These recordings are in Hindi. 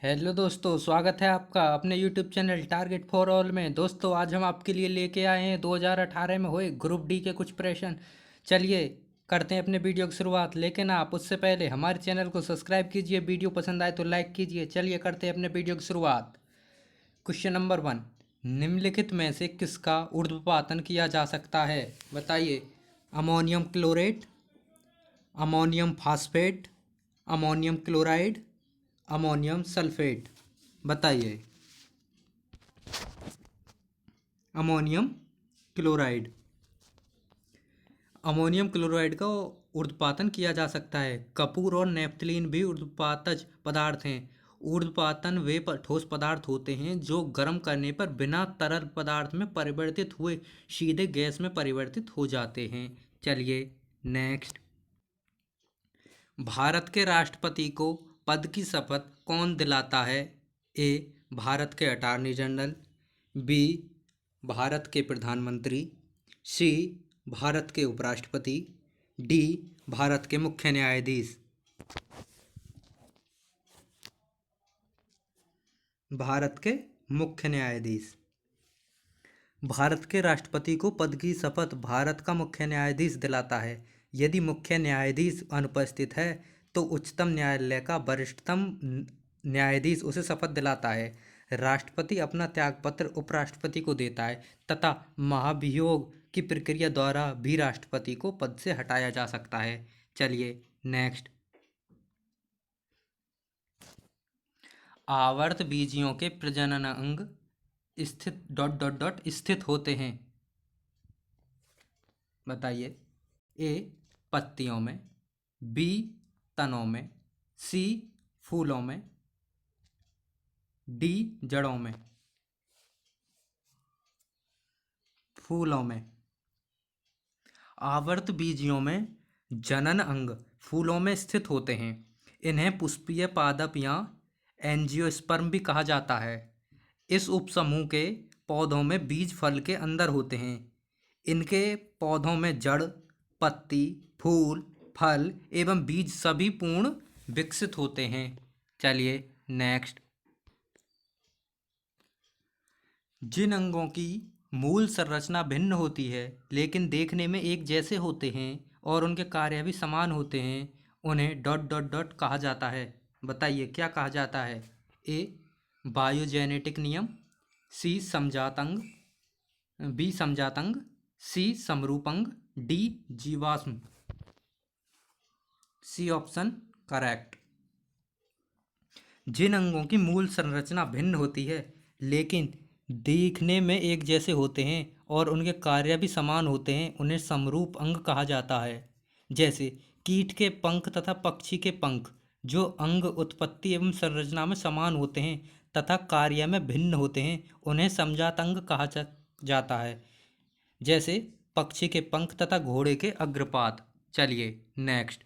हेलो दोस्तों, स्वागत है आपका अपने YouTube channel target for all में। दोस्तों, आज हम आपके लिए लेके आए हैं 2018 में हुए ग्रुप डी के कुछ प्रश्न। चलिए करते हैं अपने वीडियो की शुरुआत, लेकिन आप उससे पहले हमारे चैनल को सब्सक्राइब कीजिए। वीडियो पसंद आए तो लाइक कीजिए। चलिए करते हैं अपने वीडियो की शुरुआत। क्वेश्चन नंबर 1, निम्नलिखित में से किसका ऊर्ध्वपातन किया जा सकता है? बताइए। Ammonium chlorate, ammonium phosphate, ammonium chloride, ammonium sulphate. बताइए। Ammonium chloride. अमोनियम क्लोराइड का ऊर्ध्वपातन किया जा सकता है। कपूर और नेफ्थलीन भी ऊर्ध्वपातज पदार्थ हैं। ऊर्ध्वपातन वे ठोस पदार्थ होते हैं जो गर्म करने पर बिना तरल पदार्थ में परिवर्तित हुए सीधे गैस में परिवर्तित हो जाते हैं। चलिए नेक्स्ट। भारत के राष्ट्रपति को पद की शपथ कौन दिलाता है? ए, भारत के अटॉर्नी जनरल, बी, भारत के प्रधानमंत्री, सी, भारत के उपराष्ट्रपति, डी, भारत के मुख्य न्यायाधीश। भारत के मुख्य न्यायाधीश। भारत के राष्ट्रपति को पद की शपथ भारत का मुख्य न्यायाधीश दिलाता है। यदि मुख्य न्यायाधीश अनुपस्थित है तो उच्चतम न्यायालय का वरिष्ठतम न्यायाधीश उसे शपथ दिलाता है। राष्ट्रपति अपना त्यागपत्र उपराष्ट्रपति को देता है तथा महाभियोग की प्रक्रिया द्वारा भी राष्ट्रपति को पद से हटाया जा सकता है। चलिए नेक्स्ट। आवर्त बीजियों के प्रजनन अंग स्थित डॉट डॉट डॉट स्थित होते हैं। बताइए। ए, पत्तियों में, बी, तनों में, सी, फूलों में, डी, जड़ों में। फूलों में। आवर्त बीजियों में जनन अंग फूलों में स्थित होते हैं। इन्हें पुष्पीय पादप या एंजियोस्पर्म भी कहा जाता है। इस उपसमूह के पौधों में बीज फल के अंदर होते हैं। इनके पौधों में जड़, पत्ती, फूल, फल एवं बीज सभी पूर्ण विकसित होते हैं। चलिए नेक्स्ट। जिन अंगों की मूल संरचना भिन्न होती है लेकिन देखने में एक जैसे होते हैं और उनके कार्य भी समान होते हैं, उन्हें डॉट डॉट डॉट कहा जाता है। बताइए क्या कहा जाता है? ए, बायोजेनेटिक नियम, सी, समजात अंग, बी, समजात अंग, सी, समरूप अंग, डी, जीवाश्म। C option correct. जिन अंगों की मूल संरचना भिन्न होती है लेकिन देखने में एक जैसे होते हैं और उनके कार्य भी समान होते हैं, उन्हें समरूप अंग कहा जाता है। जैसे कीट के पंख तथा पक्षी के पंख। जो अंग उत्पत्ति एवं संरचना में समान होते हैं तथा कार्य में भिन्न होते हैं, उन्हें समजात अंग कहा जाता है। जैसे पक्षी के पंख तथा घोड़े के अग्रपाद। चलिए next.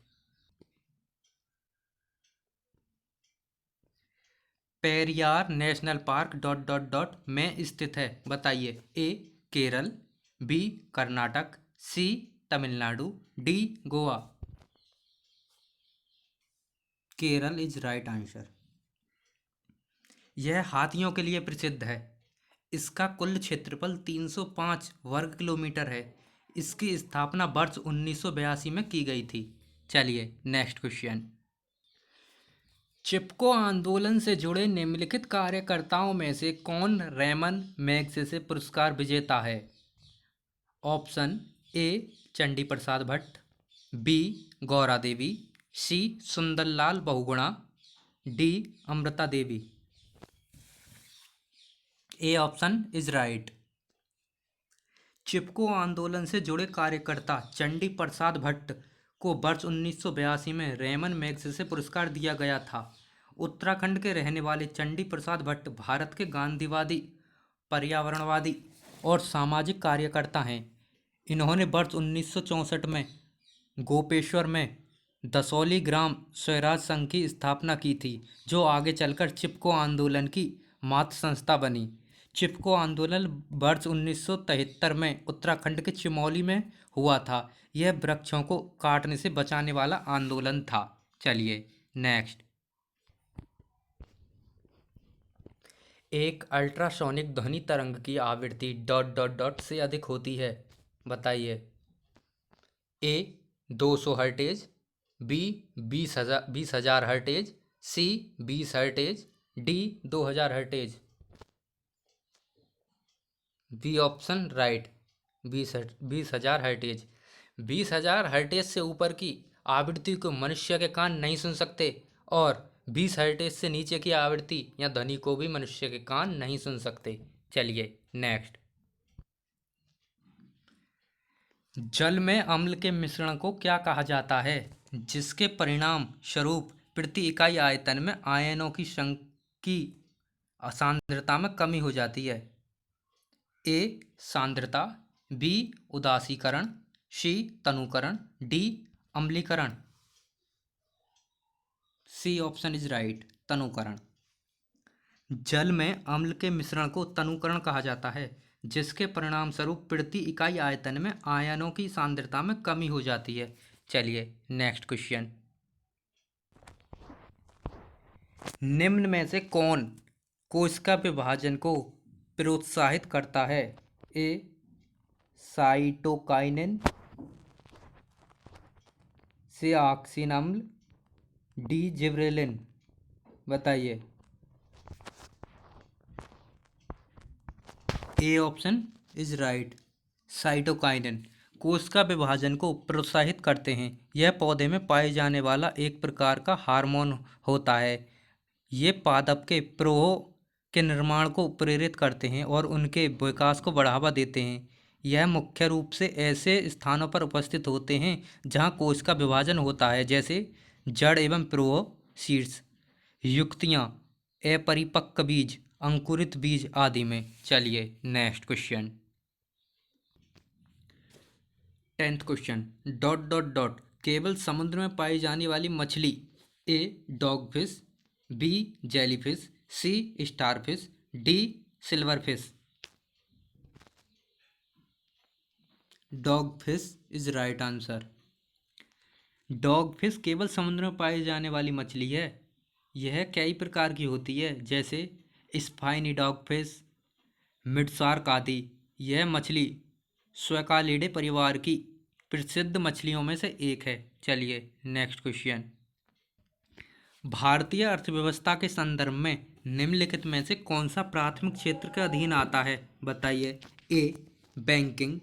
Periyar national park dot dot dot में स्थित है। बताइए। A, Kerala, B, Karnataka, C, Tamil Nadu, D, Goa. Kerala is right answer. यह हाथियों के लिए प्रसिद्ध है। इसका कुल क्षेत्रफल 305 वर्ग किलोमीटर है। इसकी स्थापना वर्ष 1982 में की गई थी। चलिए नेक्स्ट क्वेश्चन। चिपको आंदोलन से जुड़े निम्नलिखित कार्यकर्ताओं में से कौन रैमन मैगसेसे पुरस्कार विजेता है? Option A, Chandi Prasad Bhatt, B, Gaura Devi, C, Sunderlal Bahuguna, D, Amrita Devi. A option is right. Chipko आंदोलन से जुड़े कार्यकर्ता चंडी प्रसाद भट्ट को वर्ष 1982 में रैमन मैगसेसे पुरस्कार दिया गया था। उत्तराखंड के रहने वाले चंडी प्रसाद भट्ट भारत के गांधीवादी, पर्यावरणवादी और सामाजिक कार्यकर्ता हैं। इन्होंने वर्ष 1964 में गोपेश्वर में दसौली ग्राम स्वराज संघ की स्थापना की थी, जो आगे चलकर चिपको आंदोलन की मातृ संस्था बनी। चिपको आंदोलन वर्ष 1973 में उत्तराखंड के चमोली में हुआ था। यह वृक्षों को काटने से बचाने वाला आंदोलन था। चलिए नेक्स्ट। एक अल्ट्रासोनिक ध्वनि तरंग की आवृत्ति डॉट डॉट डॉट से अधिक होती है। बताइए। A 200 hertz, B 20,000 hertz, C 20 hertz, D 2000 hertz. B option right. 20,000 hertz. 20,000 hertz से ऊपर की आवृत्ति को मनुष्य के कान नहीं सुन सकते और 20 हर्टेज से नीचे की आवृत्ति या ध्वनि को भी मनुष्य के कान नहीं सुन सकते। चलिए नेक्स्ट। जल में अम्ल के मिश्रण को क्या कहा जाता है जिसके परिणाम स्वरूप प्रति इकाई आयतन में आयनों की सांद्रता में कमी हो जाती है। ए सांद्रता, बी उदासीकरण, सी तनुकरण, डी अम्लीकरण। सी ऑप्शन इज राइट, तनुकरण। जल में अम्ल के मिश्रण को तनुकरण कहा जाता है जिसके परिणाम स्वरूप प्रति इकाई आयतन में आयनों की सांद्रता में कमी हो जाती है। चलिए नेक्स्ट क्वेश्चन। निम्न में से कौन कोशिका विभाजन को प्रोत्साहित करता है? ए साइटोकाइनिन, सी ऑक्सिन अम्ल, डी जिबरेलिन। बताइए। ए ऑप्शन इज राइट, साइटोकाइनिन कोशिका विभाजन को प्रोत्साहित करते हैं। यह पौधे में पाए जाने वाला एक प्रकार का हार्मोन होता है। ये पादप के प्रवाह के निर्माण को प्रेरित करते हैं और उनके विकास को बढ़ावा देते हैं। यह मुख्य रूप से ऐसे स्थानों पर उपस्थित होते हैं जहां कोश का विभाजन होता है, जैसे जड़ एवं प्रवाह, शीर्ष, युक्तियां, अपरिपक्व बीज, अंकुरित बीज आदि में। चलिए next question. 10th question. Dot dot dot केवल समुद्र में पाई जाने वाली मछली। A dogfish, B jellyfish, C starfish, D silverfish. Dogfish is right answer. Dogfish केवल समुद्र में पाई जाने वाली मछली है। यह कई प्रकार की होती है, जैसे स्पाइनी डॉगफिश, मिडशार्क आदि। यह मछली स्क्वालिडे परिवार की प्रसिद्ध मछलियों में से एक है। चलिए नेक्स्ट क्वेश्चन। भारतीय अर्थव्यवस्था के संदर्भ में निम्नलिखित में से कौन सा प्राथमिक क्षेत्र के अधीन आता है? बताइए। ए बैंकिंग,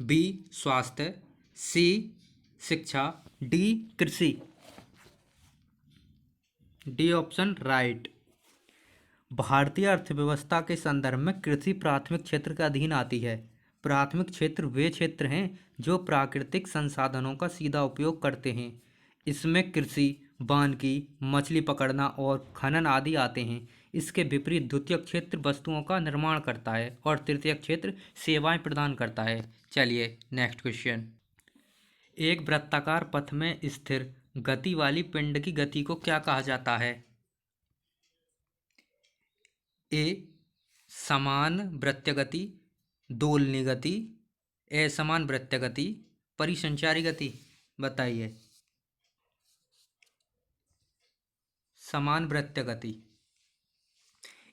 बी स्वास्थ्य, सी शिक्षा, डी कृषि। D option right. भारतीय अर्थव्यवस्था के संदर्भ में कृषि प्राथमिक क्षेत्र के अधीन आती है। प्राथमिक क्षेत्र वे क्षेत्र हैं जो प्राकृतिक संसाधनों का सीधा उपयोग करते हैं। इसमें कृषि, वानिकी, मछली पकड़ना और खनन आदि आते हैं। इसके विपरीत द्वितीयक क्षेत्र वस्तुओं का निर्माण करता है और तृतीयक क्षेत्र सेवाएं प्रदान करता है। चलिए नेक्स्ट क्वेश्चन। एक वृत्ताकार पथ में स्थिर गति वाली पिंड की गति को क्या कहा जाता है? ए समान वृत्तीय गति, दोलनी गति, असमान वृत्तीय गति, परिसंचारी गति। बताइए। समान वृत्तीय गति।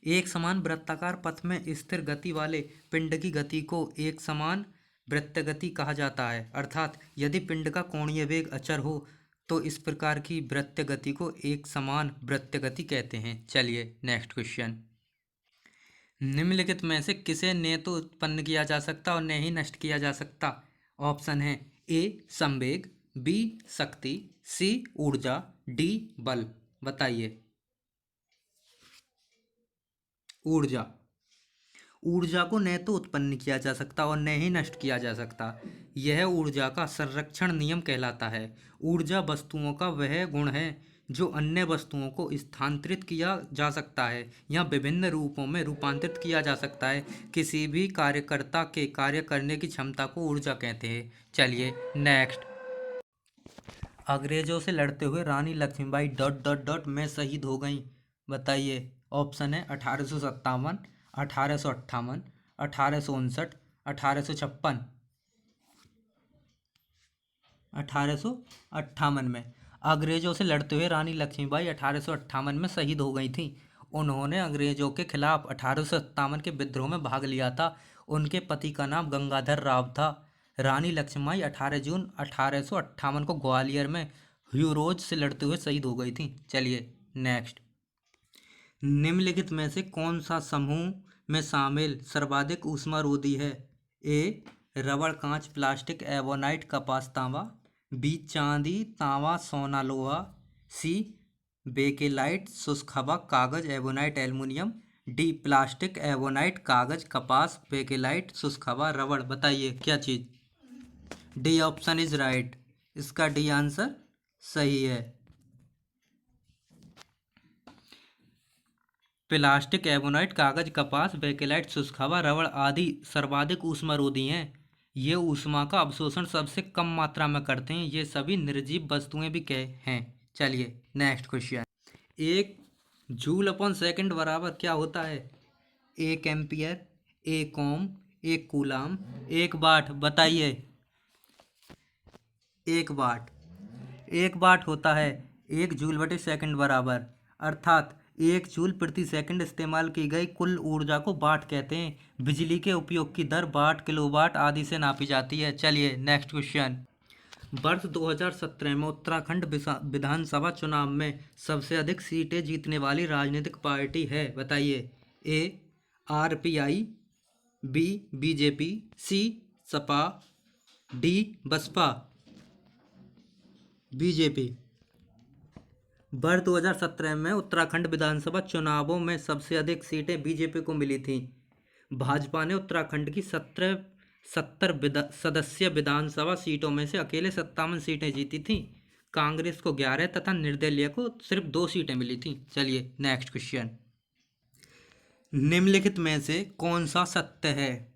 एक समान वृत्ताकार पथ में स्थिर गति वाले पिंड की गति को एक समान वृत्तीय गति कहा जाता है। अर्थात यदि पिंड का कोणीय वेग अचर हो तो इस प्रकार की वृत्तीय गति को एक समान वृत्तीय गति कहते हैं। चलिए नेक्स्ट क्वेश्चन। निम्नलिखित में से किसे न तो उत्पन्न किया जा सकता और न ही नष्ट किया जा सकता? ऑप्शन है। ए संवेग, बी शक्ति, सी ऊर्जा, डी बल। बताइए। ऊर्जा। ऊर्जा को न तो उत्पन्न किया जा सकता और न ही नष्ट किया जा सकता। यह ऊर्जा का संरक्षण नियम कहलाता है। ऊर्जा वस्तुओं का वह गुण है जो अन्य वस्तुओं को स्थानांतरित किया जा सकता है या विभिन्न रूपों में रूपांतरित किया जा सकता है। किसी भी कार्यकर्ता के कार्य करने की क्षमता को ऊर्जा कहते हैं। चलिए नेक्स्ट। अंग्रेजों से लड़ते हुए रानी लक्ष्मीबाई डॉट डॉट डॉट में शहीद हो गईं। बताइए। ऑप्शन है 1857, 1858, 1859, 1856। 1858 में अंग्रेजों से लड़ते हुए रानी लक्ष्मीबाई 1858 में शहीद हो गई थी। उन्होंने अंग्रेजों के खिलाफ 1857 के विद्रोह में भाग लिया था। उनके पति का नाम गंगाधर राव था। रानी लक्ष्मीबाई 18 जून 1858 को ग्वालियर में ह्यूरोज से लड़ते हुए शहीद हो गई थी। चलिए नेक्स्ट। निम्नलिखित में से कौन सा समूह में शामिल सर्वाधिक ऊष्मारोधी है? ए रबड़, कांच, प्लास्टिक, एवोनाइट, कपास, तांबा। बी चांदी, तांबा, सोना, लोहा। सी बेकेलाइट, शुष्क हवा, कागज, एवोनाइट, एल्युमिनियम। डी प्लास्टिक, एवोनाइट, कागज, कपास, बेकेलाइट, शुष्क हवा, रबड़। बताइए क्या चीज? D option is right. इसका डी आंसर सही है। प्लास्टिक, एवोनाइट, कागज, कपास, बेकेलाइट, शुष्क हवा, रबड़ आदि सर्वाधिक ऊष्मारोधी हैं। ये ऊष्मा का अवशोषण सबसे कम मात्रा में करते हैं। ये सभी निर्जीव वस्तुएं भी हैं। चलिए नेक्स्ट क्वेश्चन। एक जूल अपॉन सेकंड बराबर क्या होता है? एक एम्पियर, एक ओम, एक कूलाम, एक वाट। बताइए। एक वाट होता है 1 जूल/सेकंड बराबर, अर्थात 1 जूल प्रति सेकंड इस्तेमाल की गई कुल ऊर्जा को वाट कहते हैं। बिजली के उपयोग की दर वाट, किलोवाट आदि से नापी जाती है। चलिए नेक्स्ट क्वेश्चन। वर्ष 2017 में उत्तराखंड विधानसभा चुनाव में सबसे अधिक सीटें जीतने वाली राजनीतिक पार्टी है। बताइए। ए आरपीआई, बी बीजेपी, सी सपा, डी बसपा। बीजेपी। वर्ष 2017 में उत्तराखंड विधानसभा चुनावों में सबसे अधिक सीटें बीजेपी को मिली थीं। भाजपा ने उत्तराखंड की 70 सदस्यीय विधानसभा सीटों में से अकेले 57 सीटें जीती थीं। कांग्रेस को 11 तथा निर्दलीय को सिर्फ 2 सीटें मिली थीं। चलिए नेक्स्ट क्वेश्चन। निम्नलिखित में से कौन सा सत्य है?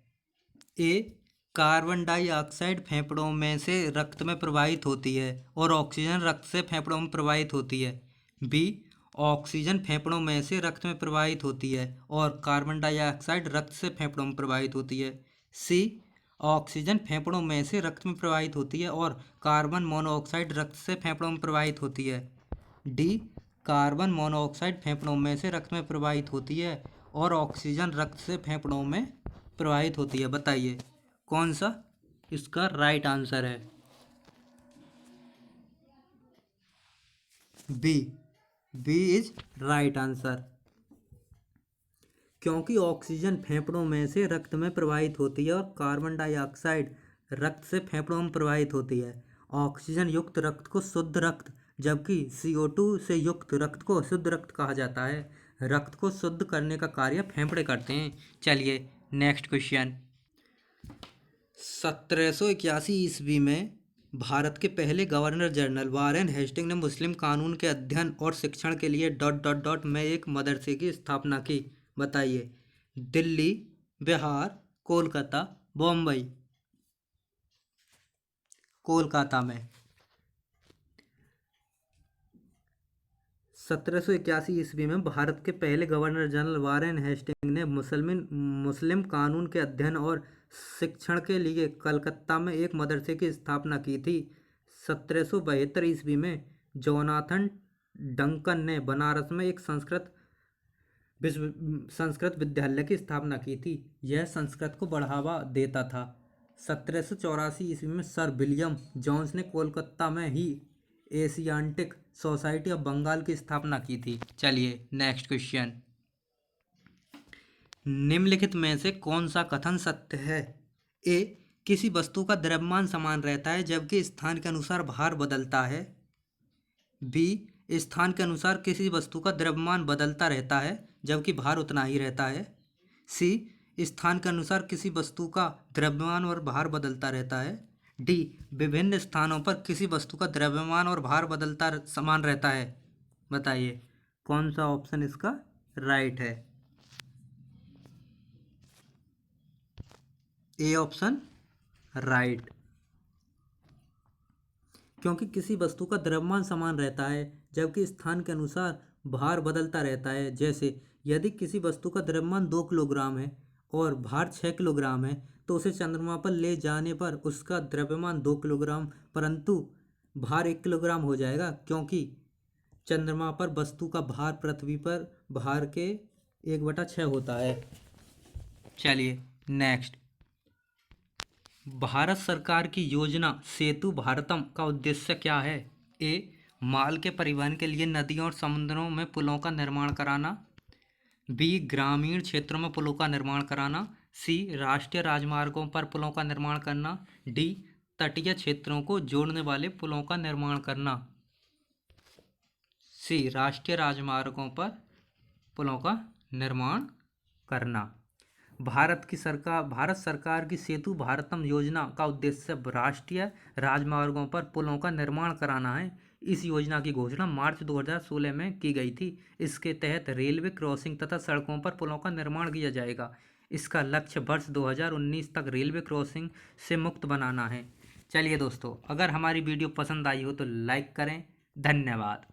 ए कार्बन डाइऑक्साइड फेफड़ों में से रक्त में प्रवाहित होती है और ऑक्सीजन रक्त से फेफड़ों में प्रवाहित होती है। बी ऑक्सीजन फेफड़ों में से रक्त में प्रवाहित होती है और कार्बन डाइऑक्साइड रक्त से फेफड़ों में प्रवाहित होती है। सी ऑक्सीजन फेफड़ों में से रक्त में प्रवाहित होती है और कार्बन मोनोऑक्साइड रक्त से फेफड़ों में प्रवाहित होती है। डी कार्बन मोनोऑक्साइड फेफड़ों में से रक्त में प्रवाहित होती है और ऑक्सीजन रक्त से फेफड़ों में प्रवाहित होती है। बताइए कौन सा इसका राइट आंसर है? B is right answer. क्योंकि ऑक्सीजन फेफड़ों में से रक्त में प्रवाहित होती है और कार्बन डाइऑक्साइड रक्त से फेफड़ों में प्रवाहित होती है। ऑक्सीजन युक्त रक्त को शुद्ध रक्त, जबकि CO2 से युक्त रक्त को अशुद्ध रक्त कहा जाता है। रक्त को शुद्ध करने का कार्य फेफड़े करते हैं। चलिए नेक्स्ट क्वेश्चन। 1781 ईस्वी में भारत के पहले गवर्नर जनरल वारेन हेस्टिंग ने मुस्लिम कानून के अध्ययन और शिक्षण के लिए ... में एक मदरसे की स्थापना की। बताइए। दिल्ली, बिहार, कोलकाता, बम्बई। कोलकाता में। 1781 ईस्वी में भारत के पहले गवर्नर जनरल वारेन हेस्टिंग ने मुस्लिम कानून के अध्ययन और शिक्षण के लिए कलकत्ता में एक मदरसे की स्थापना की थी। 1772 ईस्वी में जोनाथन डंकन ने बनारस में एक संस्कृत विद्यालय की स्थापना की थी। यह संस्कृत को बढ़ावा देता था। 1784 ईस्वी में सर विलियम जोन्स ने कोलकाता में ही एशियाटिक सोसाइटी ऑफ बंगाल की स्थापना की थी। चलिए नेक्स्ट क्वेश्चन। निम्नलिखित में से कौन सा कथन सत्य है? ए किसी वस्तु का द्रव्यमान समान रहता है जबकि स्थान के अनुसार भार बदलता है। बी स्थान के अनुसार किसी वस्तु का द्रव्यमान बदलता रहता है जबकि भार उतना ही रहता है। सी स्थान के अनुसार किसी वस्तु का द्रव्यमान और भार बदलता रहता है। डी विभिन्न स्थानों पर किसी वस्तु का द्रव्यमान और भार बदलता समान रहता है। बताइए कौन सा ऑप्शन इसका राइट है? A option right. क्योंकि किसी वस्तु का द्रव्यमान समान रहता है जबकि स्थान के अनुसार भार बदलता रहता है। जैसे यदि किसी वस्तु का द्रव्यमान 2 किलोग्राम है और भार 6 किलोग्राम है तो उसे चंद्रमा पर ले जाने पर उसका द्रव्यमान 2 किलोग्राम परंतु भार 1 किलोग्राम हो जाएगा, क्योंकि चंद्रमा पर वस्तु का भार पृथ्वी पर भार के 1/6 होता है। चलिए नेक्स्ट, भारत सरकार की योजना सेतु भारतम का उद्देश्य क्या है? ए, माल के परिवहन के लिए नदियों और समुद्रों में पुलों का निर्माण कराना। बी, ग्रामीण क्षेत्रों में पुलों का निर्माण कराना। सी, राष्ट्रीय राजमार्गों पर पुलों का निर्माण करना। डी, तटीय क्षेत्रों को जोड़ने वाले पुलों का निर्माण करना। सी, राष्ट्रीय राजमार्गों पर पुलों का निर्माण करना। भारत सरकार की सेतु भारतम योजना का उद्देश्य राष्ट्रीय राजमार्गों पर पुलों का निर्माण कराना है। इस योजना की घोषणा मार्च 2016 में की गई थी। इसके तहत रेलवे क्रॉसिंग तथा सड़कों पर पुलों का निर्माण किया जाएगा। इसका लक्ष्य वर्ष 2019 तक रेलवे क्रॉसिंग से मुक्त बनाना है। चलिए दोस्तों, अगर हमारी वीडियो पसंद आई हो तो लाइक करें। धन्यवाद।